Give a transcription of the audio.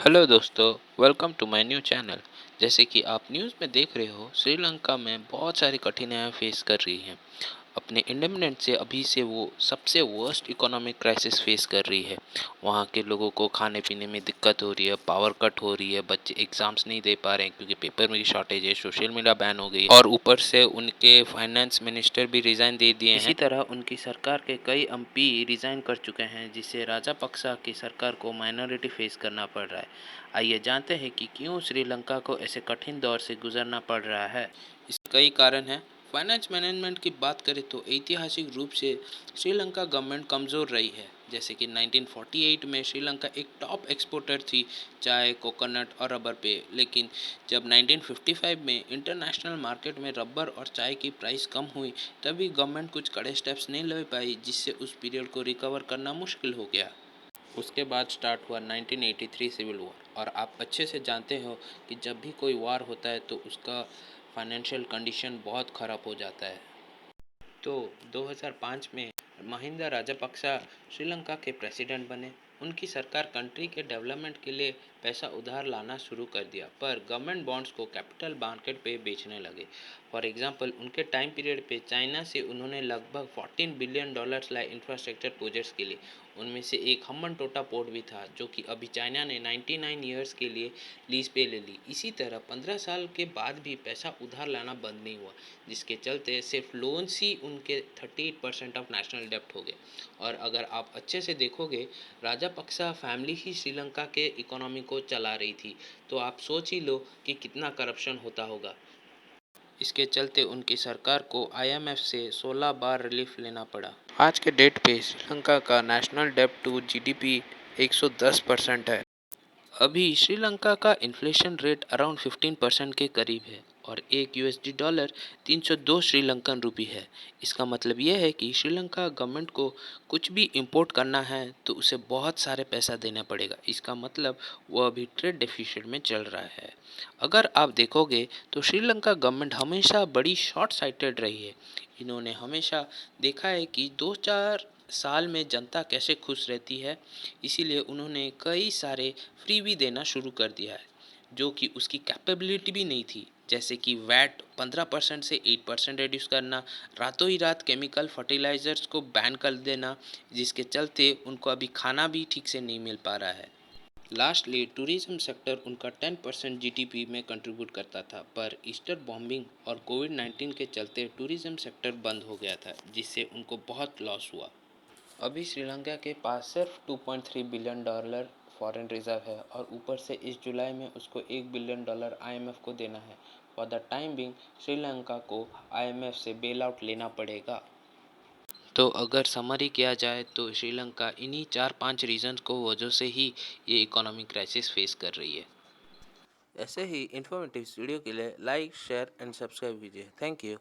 Hello दोस्तों, welcome to my new channel. जैसे कि आप न्यूज़ में देख रहे हो, श्रीलंका में बहुत सारी कठिनाइयाँ फेस कर रही हैं। अपने इंडिपेंडेंस से अभी से वो सबसे वर्स्ट इकोनॉमिक क्राइसिस फेस कर रही है। वहाँ के लोगों को खाने पीने में दिक्कत हो रही है, पावर कट हो रही है, बच्चे एग्जाम्स नहीं दे पा रहे हैं क्योंकि पेपर में शॉर्टेज है, सोशल मीडिया बैन हो गई और ऊपर से उनके फाइनेंस मिनिस्टर भी रिजाइन दे दिए हैं। इसी तरह उनकी सरकार के कई एमपी रिजाइन कर चुके हैं, जिससे राजापक्सा की सरकार को माइनॉरिटी फेस करना पड़ रहा है। आइए जानते हैं कि क्यों श्रीलंका को ऐसे कठिन दौर से गुजरना पड़ रहा है। इसके कई कारण हैं। फाइनेंस मैनेजमेंट की बात करें तो ऐतिहासिक रूप से श्रीलंका गवर्नमेंट कमज़ोर रही है। जैसे कि 1948 में श्रीलंका एक टॉप एक्सपोर्टर थी, चाय, कोकोनट और रबर पे। लेकिन जब 1955 में इंटरनेशनल मार्केट में रबर और चाय की प्राइस कम हुई, तभी गवर्नमेंट कुछ कड़े स्टेप्स नहीं ले पाई, जिससे उस पीरियड को रिकवर करना मुश्किल हो गया। उसके बाद स्टार्ट हुआ 1983 सिविल वॉर, और आप अच्छे से जानते हो कि जब भी कोई वार होता है तो उसका फाइनेंशियल कंडीशन बहुत ख़राब हो जाता है। तो 2005 में महिंदा राजपक्सा श्रीलंका के प्रेसिडेंट बने। उनकी सरकार कंट्री के डेवलपमेंट के लिए पैसा उधार लाना शुरू कर दिया, पर गवर्नमेंट बॉन्ड्स को कैपिटल मार्केट पे बेचने लगे। फॉर एग्जांपल, उनके टाइम पीरियड पे चाइना से उन्होंने लगभग $14 बिलियन लाए इंफ्रास्ट्रक्चर प्रोजेक्ट्स के लिए। उनमें से एक हम्बन टोटा पोर्ट भी था, जो कि अभी चाइना ने 99 ईयर्स के लिए लीज पे ले ली। इसी तरह 15 साल के बाद भी पैसा उधार लाना बंद नहीं हुआ, जिसके चलते सिर्फ लोन्स ही उनके 38% ऑफ नेशनल डेप्ट हो गए। और अगर आप अच्छे से देखोगे, राजापक्सा फैमिली ही श्रीलंका के इकोनॉमी को चला रही थी। तो आप सोच ही लो कि कितना करप्शन होता होगा। इसके चलते उनकी सरकार को आईएमएफ से 16 बार रिलीफ लेना पड़ा। आज के डेट पे श्रीलंका का नेशनल डेब्ट टू जीडीपी 110% है। अभी श्रीलंका का इन्फ्लेशन रेट अराउंड 15% के करीब है, और एक यूएसडी डॉलर 302 श्रीलंकन रुपी है। इसका मतलब यह है कि श्रीलंका गवर्नमेंट को कुछ भी इंपोर्ट करना है तो उसे बहुत सारे पैसा देना पड़ेगा। इसका मतलब वो अभी ट्रेड डेफिसिट में चल रहा है। अगर आप देखोगे तो श्रीलंका गवर्नमेंट हमेशा बड़ी शॉर्ट साइटेड रही है। इन्होंने हमेशा देखा है कि 2-4 साल में जनता कैसे खुश रहती है, इसीलिए उन्होंने कई सारे फ्री भी देना शुरू कर दिया है, जो कि उसकी कैपेबिलिटी भी नहीं थी। जैसे कि वैट 15% से 8% रिड्यूस करना, रातों ही रात केमिकल फर्टिलाइजर्स को बैन कर देना, जिसके चलते उनको अभी खाना भी ठीक से नहीं मिल पा रहा है। लास्टली, टूरिज्म सेक्टर उनका 10% जीडीपी में कंट्रीब्यूट करता था, पर ईस्टर बॉम्बिंग और कोविड-19 के चलते टूरिज्म सेक्टर बंद हो गया था, जिससे उनको बहुत लॉस हुआ। अभी श्रीलंका के पास सिर्फ $2.3 बिलियन फॉरेन रिजर्व है, और ऊपर से इस जुलाई में उसको $1 बिलियन आईएमएफ को देना है। For the time being Sri Lanka को आईएमएफ से बेल आउट लेना पड़ेगा। तो अगर समरी किया जाए तो श्रीलंका इन्हीं 4-5 रीजंस को वजह से ही ये इकोनॉमिक क्राइसिस फेस कर रही है। ऐसे ही इन्फॉर्मेटिव वीडियो के लिए लाइक, शेयर एंड सब्सक्राइब कीजिए। Thank you.